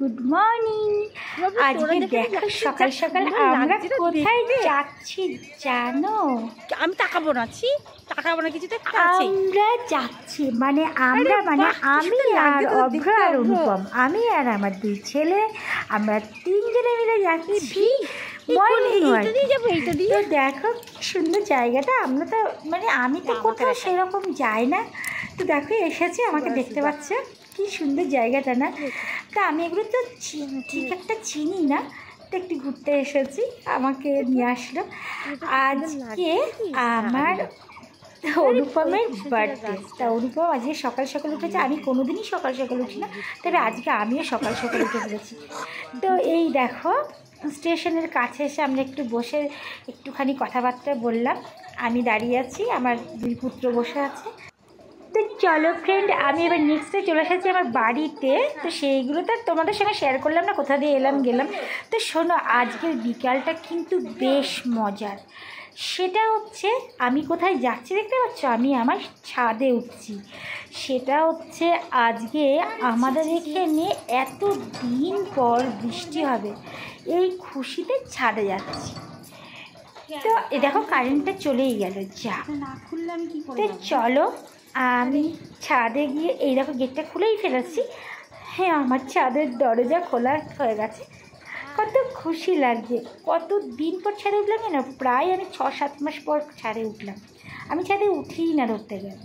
Good morning. আজকে দেখো সকাল সকাল আমরা কোথায় যাচ্ছি জানো? আমি তাকাবো না, কিছুতে আমরা যাচ্ছি মানে আমরা মানে আমি আর অভ্র আর অনুপম, আমি আর আমার দুই ছেলে, আমরা তিনজনে মিলে যাচ্ছি মর্নিং ওয়াক। তো দেখো কি সুন্দর জায়গাটা। আমরা তো মানে আমি তো কোথাও সেরকম যাই না, তো দেখো এসেছি, আমাকে দেখতে পাচ্ছ কি সুন্দর জায়গাটা না? তা আমি এগুলো তো ঠিক একটা চিনি না, তো একটু ঘুরতে এসেছি, আমাকে নিয়ে আসলো। আজকে আমার অনুপমের বার্থডে। তা অনুপম আজকে সকাল সকাল উঠেছে, আমি কোনোদিনই সকাল সকাল উঠি না, তবে আজকে আমিও সকাল সকাল উঠে পড়েছি। তো এই দেখো স্টেশনের কাছে এসে আমরা একটু বসে একটুখানি কথাবার্তা বললাম। আমি দাঁড়িয়ে আছি, আমার দুই পুত্র বসে আছে। তো চলো ফ্রেন্ড, আমি এবার নেক্সটে চলে এসেছি আমার বাড়িতে। তো সেইগুলো তো তোমাদের সঙ্গে শেয়ার করলাম না, কোথা দিয়ে এলাম গেলাম। তো শোনো, আজকের বিকালটা কিন্তু বেশ মজার। সেটা হচ্ছে আমি কোথায় যাচ্ছি দেখতে পাচ্ছ, আমি আমার ছাদে উঠছি। সেটা হচ্ছে আজকে আমাদের এখানে এত দিন পর বৃষ্টি হবে, এই খুশিতে ছাদে যাচ্ছি। তো দেখো কারেন্টটা চলেই গেল, যা না খুললাম কি করে। তো চলো আমি ছাদে গিয়ে এই দেখো গেটটা খুলেই ফেলেছি। হ্যাঁ, আমার ছাদের দরজা খোলা হয়ে গেছে। কত খুশি লাগছে, কত দিন পর ছাদে উঠলাম না, প্রায় আমি 6-7 মাস পর ছাদে উঠলাম। আমি ছাদে উঠিই না ধরতে গেলে।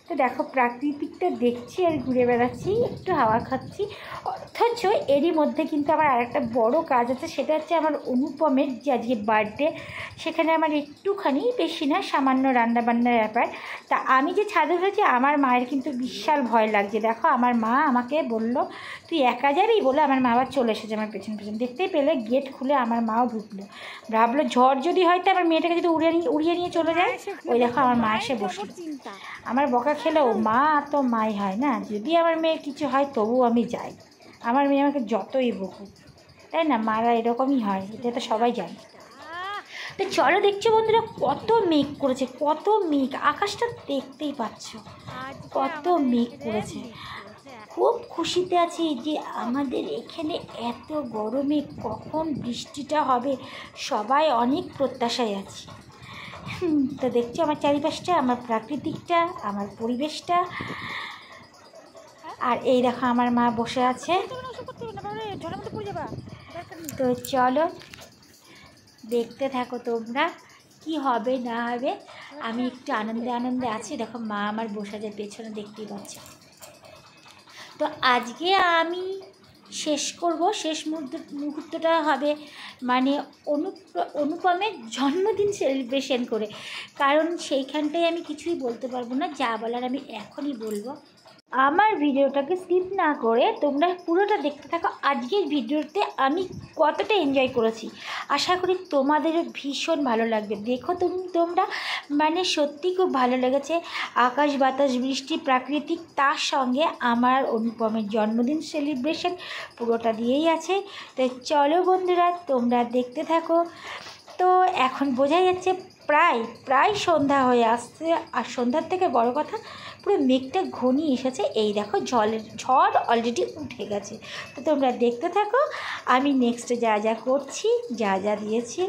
তো দেখো প্রাকৃতিকটা দেখছি আর ঘুরে বেড়াচ্ছি, একটু হাওয়া খাচ্ছি। অথচ এরই মধ্যে কিন্তু আমার আরেকটা বড় কাজ আছে, সেটা হচ্ছে আমার অনুপমের যে আজকে বার্থডে, সেখানে আমার একটুখানি, বেশি না, সামান্য রান্নাবান্নার ব্যাপার। তা আমি যে ছাদে উঠেছি, আমার মায়ের কিন্তু বিশাল ভয় লাগছে। দেখো আমার মা আমাকে বলল তুই একা যাবি বলে, আমার মা আবার চলে এসেছে আমার পেছন পেছন। দেখতেই পেলে গেট খুলে আমার মাও ঢুকলো। ভাবলো ঝড় যদি হয় তো আমার মেয়েটাকে যদি উড়িয়ে নিয়ে চলে যায়। ওই দেখো আমার মা এসে বসলো। আমার বকা খেলেও মা তো মাই হয় না, যদি আমার মেয়ের কিছু হয় তবু আমি যাই। আমার মেয়ে আমাকে যতই বকুক, তাই না, মারা এরকমই হয়, এটা তো সবাই জানে। তো চলো, দেখছো বন্ধুরা কত মেঘ করেছে, কত মেঘ, আকাশটা দেখতেই পাচ্ছ কত মেঘ করেছে। খুব খুশিতে আছি যে আমাদের এখানে এত গরমে কখন বৃষ্টিটা হবে, সবাই অনেক প্রত্যাশায় আছি। তো দেখছো আমার চারিপাশটা, আমার প্রাকৃতিকটা, আমার পরিবেশটা। আর এই দেখো আমার মা বসে আছে। তো চলো দেখতে থাকো তোমরা, কি হবে না হবে। আমি একটু আনন্দে আনন্দে আছি। দেখো মা আমার বসে যায় পেছনে, দেখতেই পাচ্ছ। তো আজকে আমি শেষ করব, শেষ মুহূর্তটা হবে মানে অনুপমের জন্মদিন সেলিব্রেশন করে। কারণ সেইখানটায় আমি কিছুই বলতে পারবো না, যা বলার আমি এখনই বলবো। আমার ভিডিওটাকে স্কিপ না করে তোমরা পুরোটা দেখতে থাকো। আজকের ভিডিওতে আমি কতটা এনজয় করেছি, আশা করি তোমাদেরও ভীষণ ভালো লাগবে। দেখো তোমরা মানে সত্যি খুব ভালো লেগেছে। আকাশ বাতাস বৃষ্টি প্রাকৃতিক, তার সঙ্গে আমার অনুপমের জন্মদিন সেলিব্রেশন পুরোটা দিয়েই আছে। তো চলো বন্ধুরা তোমরা দেখতে থাকো। তো এখন বোঝা যাচ্ছে প্রায় সন্ধ্যা হয়ে আসছে, আর সন্ধ্যার থেকে বড় কথা পুরো মেঘটা ঘনিয়ে এসেছে। এই দেখো ঝড় অলরেডি উঠে গেছে। তো তোমরা দেখতে থাকো, আমি নেক্সটে যা যা করছি, যা যা দিয়েছি।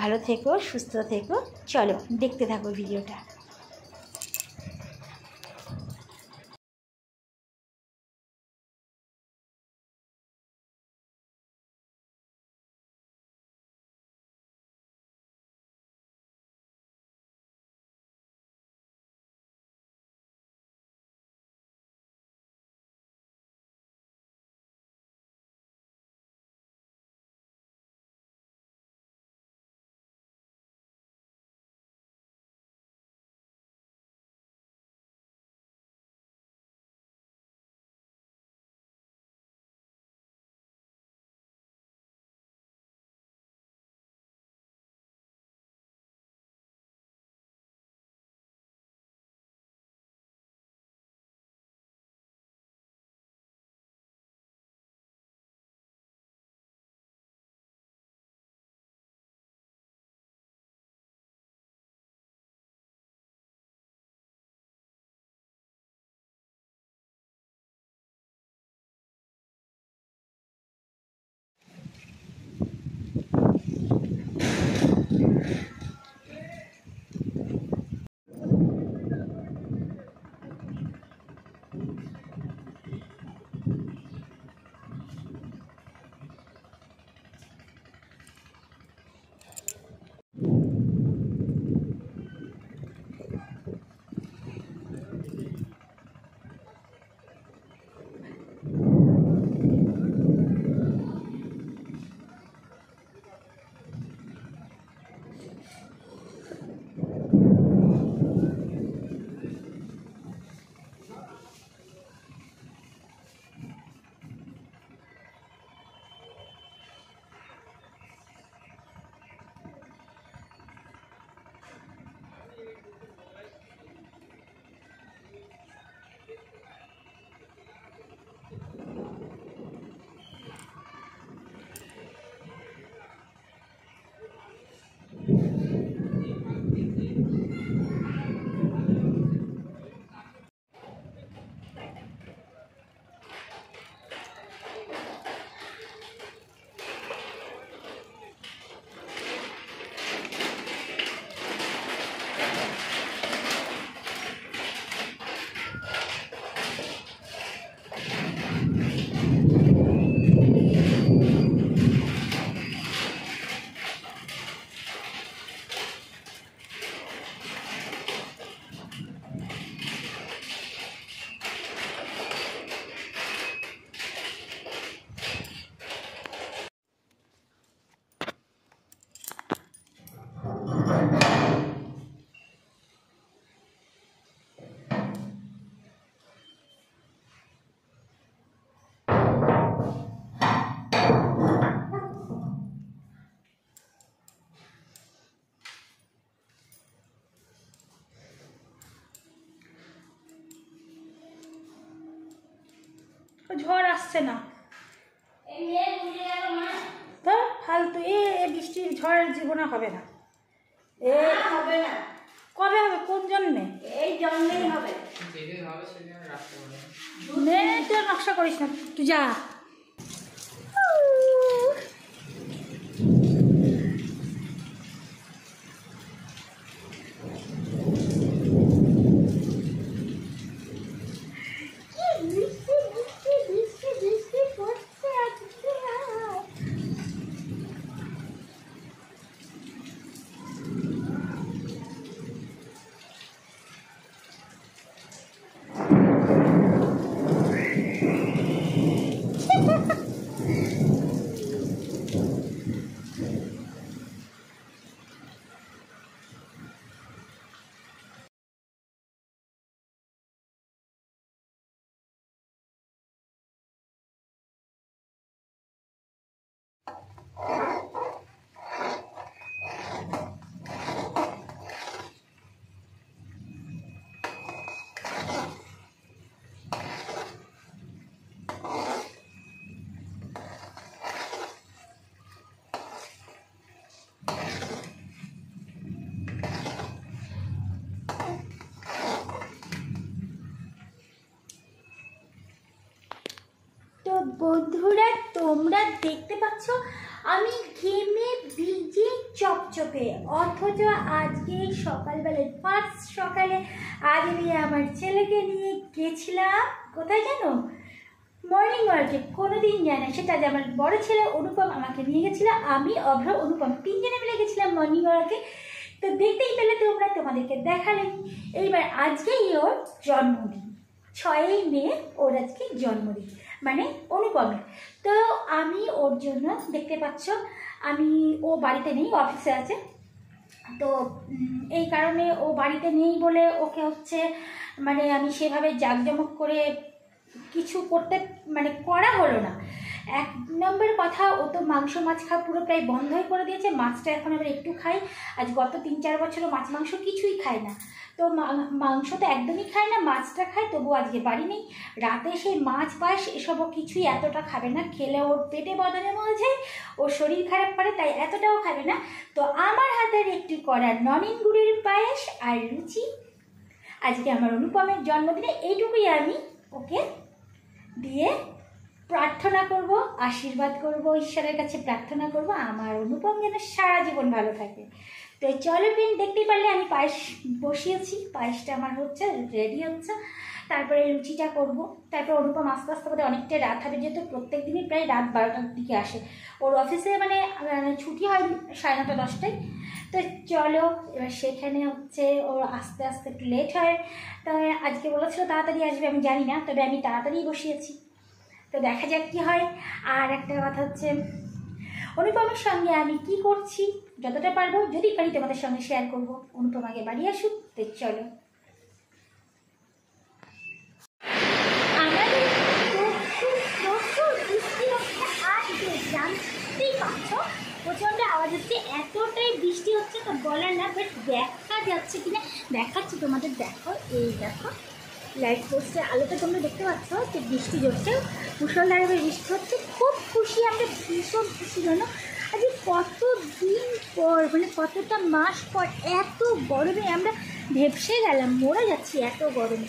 ভালো থেকো, সুস্থ থেকো, চলো দেখতে থাকো ভিডিওটা। ঝড় আসছে না, তো ফালতু বৃষ্টির ঝড় জীবনে হবে না। হবে না, কবে হবে? কোন জন্মে? এই জন্মেই হবে। নকশা করিস না, তুই যা। তো বন্ধুরা, তোমরা দেখতে পাচ্ছ আমি ঘেমে ভিজে চপচপে, অথচ আজকে সকালবেলায় ফার্স্ট সকালে আজ আমি আমার ছেলেকে নিয়ে গেছিলাম কোথায় জানো? মর্নিং ওয়ার্কে। কোনোদিন যায় না সেটা, যে আমার বড় ছেলে অনুপম আমাকে নিয়ে গেছিলো, আমি অভ্র অনুপম তিনজনে মিলে গেছিলাম মর্নিং ওয়ার্কে। তো দেখতেই পেলে তোমরা, তোমাদেরকে দেখালেন। এইবার আজকেই ওর জন্মদিন, 6ই মে ওর আজকে জন্মদিন, মানে অনুপমের। তো আমি ওর জন্য দেখতে পাচ্ছ ও বাড়িতে নেই, অফিসে আছে। তো এই কারণে ও বাড়িতে নেই বলে ওকে হচ্ছে মানে আমি সেভাবে জাঁকজমক করে কিছু করা হলো না। 1 নম্বর কথা, ও তো মাংস মাছ খাওয়া পুরো প্রায় বন্ধই করে দিয়েছে। মাছটা এখন আবার একটু খাই, আজ গত 3-4 বছরও মাছ মাংস কিছুই খায় না। তো মাংস তো একদমই খায় না, মাছটা খায়, তবু আজকে বাড়ি নেই। রাতে সেই মাছ পায়েস এসবও কিছুই এতটা খাবে না, খেলে ওর পেটে বদলে মরে যায়, ওর শরীর খারাপ করে, তাই এতটাও খাবে না। তো আমার হাতের একটু করা ননিন গুড়ের পায়েস আর লুচি আজকে আমার অনুপমের জন্মদিনে, এইটুকুই আমি ওকে দিয়ে প্রার্থনা করব, আশীর্বাদ করব, ঈশ্বরের কাছে প্রার্থনা করব আমার অনুপম যেন সারা জীবন ভালো থাকে। তো চলো ফ্রেন্ড, দেখতেই পারলে আমি পায়েস বসিয়েছি, পায়েসটা আমার হচ্ছে রেডি হচ্ছে। তারপরে লুচিটা করব, তারপর অনুপম আস্তে আস্তে করে অনেকটা রাত হবে, যেহেতু প্রত্যেক দিনই প্রায় রাত 12টার দিকে আসে। ওর অফিসে মানে ছুটি হয় 9:30-10টায়। তো চলো এবার সেখানে হচ্ছে ওর আস্তে আস্তে একটু লেট হয়। তবে আজকে বলেছিল তাড়াতাড়ি আসবে, আমি জানি না, তবে আমি তাড়াতাড়ি বসিয়েছি। তো দেখা যাক কী হয়। আর একটা কথা হচ্ছে, অনুপমের সঙ্গে আমি কি করছি যতটা পারবো, যদি পারি তোমাদের সঙ্গে শেয়ার করবো। অনুপম আগে বাড়ি আসুক, তো চলো। আমাদের প্রচুর বৃষ্টি হচ্ছে, আর জানতেই পারছ প্রচণ্ড আওয়াজ হচ্ছে, এতটাই বৃষ্টি হচ্ছে তো বলার না। বাট দেখা যাচ্ছে কিনা দেখাচ্ছি তোমাদের, দেখো এই দেখো লাইট পোস্টের আলোতে তোমরা দেখতে পাচ্ছ যে বৃষ্টি ঝরছে, মুষলধারে বৃষ্টি হচ্ছে। খুব খুশি আমরা, ভীষণ খুশি জানো। আজকে কতদিন পর, মানে কতটা মাস পর এত গরমে আমরা ভেপসে গেলাম, মরে যাচ্ছি এত গরমে,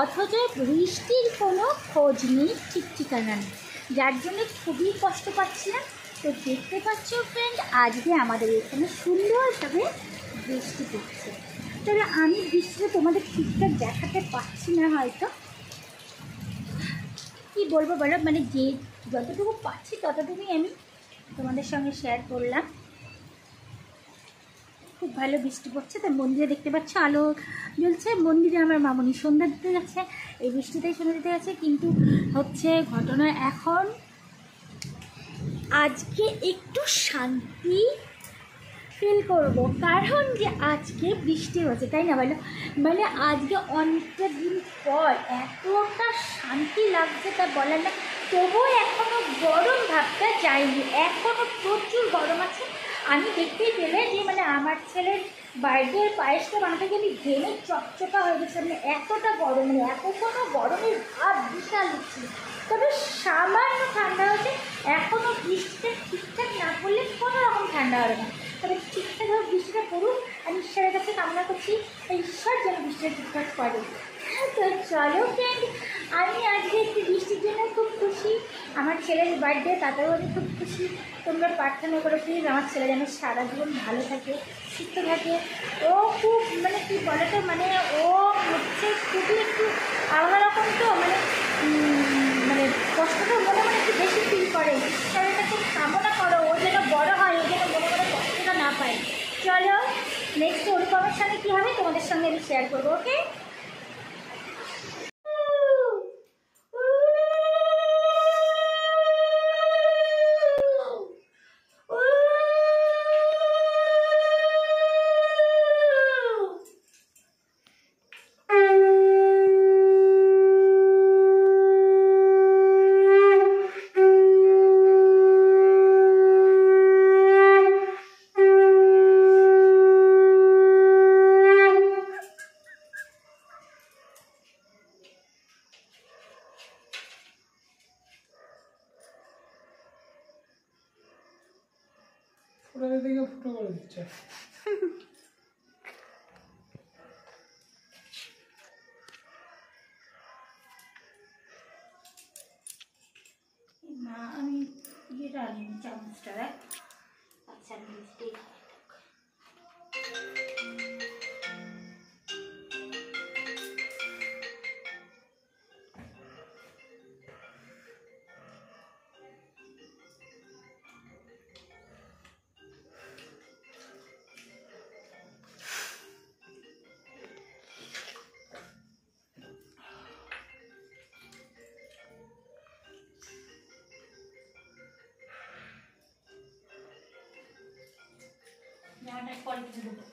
অথচ বৃষ্টির কোনো খোঁজ নেই, ঠিক ঠিকানা নেই, যার জন্য খুবই কষ্ট পাচ্ছিলাম। তো দেখতে পাচ্ছ ফ্রেন্ড, আজকে আমাদের এখানে সুন্দরভাবে বৃষ্টি পড়ছে। তবে আমি বৃষ্টিটা তোমাদের ঠিকঠাক দেখাতে পারছি না, হয়তো কি বলবো বলো, মানে যে যতটুকু পাচ্ছি ততটুকুই আমি তোমাদের সঙ্গে শেয়ার করলাম। খুব ভালো বৃষ্টি পড়ছে। তো মন্দিরে দেখতে পাচ্ছ আলো জ্বলছে, মন্দিরে আমার মামনি সন্ধ্যা দিতে যাচ্ছে, এই বৃষ্টিতেই সন্ধ্যা দিতে যাচ্ছে। কিন্তু হচ্ছে ঘটনা, এখন আজকে একটু শান্তি ফিল করব, কারণ যে আজকে বৃষ্টি হচ্ছে, তাই না বলো? মানে আজকে অনেকটা দিন পর এতটা শান্তি লাগছে তা বলার না। তবুও এখনও গরম ভাবটা যায়নি, এখনও প্রচুর গরম আছে। আমি দেখতেই পেলে যে মানে আমার ছেলের বার্থডে পায়েসটা বানাতে গেলে ঘেমে চকচকা হয়ে গেছে, মানে এতটা গরম, মানে এত কোনো গরমের ভাব বিশাল হচ্ছে। তবে সামান্য ঠান্ডা হচ্ছে। এখনও বৃষ্টিটা ঠিকঠাক না পড়লে কোনো রকম ঠান্ডা হবে না, তবে ঠিকঠাকভাবে বৃষ্টিটা পড়ুক। আমি ঈশ্বরের কাছে কামনা করছি ঈশ্বর যেন বৃষ্টিটা ঠিকঠাক করে। তো চলো ফ্রেন্ড, আমি আজকে একটু বৃষ্টির জন্য খুব খুশি। আমার ছেলের বার্থডে, তাতেও আমি খুব খুশি। তোমরা প্রার্থনা করো প্লিজ আমার ছেলে যেন সারা জীবন ভালো থাকে, সুস্থ থাকে। ও খুব মানে কী বলে তো, মানে ও হচ্ছে খুবই একটু আলাদা রকম, তো মানে মানে কষ্টটা মনে মনে একটু বেশি ফিল করে। তাহলে এটা খুব কামনা করো ও যেন বড়ো হয়, ও যেন মনে মনে কষ্টটা না পায়। চলো নেক্সট অনুপমের সঙ্গে কী হবে তোমাদের সঙ্গে আমি শেয়ার করবো। ওকে, ফুটো দিকে ফুটো করে দিচ্ছে। মা আমি ইয়েটা আনিনি, চামচটা দেখ। আচ্ছা আমি মিষ্টিই খাই। জামাটা পরে কিছু দেবো।